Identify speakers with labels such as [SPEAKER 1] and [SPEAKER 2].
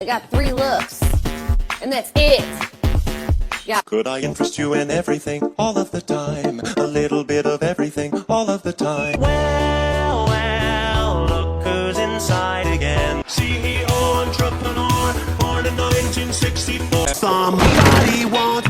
[SPEAKER 1] I got 3 looks, and that's it. Yeah.
[SPEAKER 2] Could I interest you in everything, all of the time? A little bit of everything, all of the time. Well, look who's inside again. CEO, entrepreneur, born in 1964. Somebody wants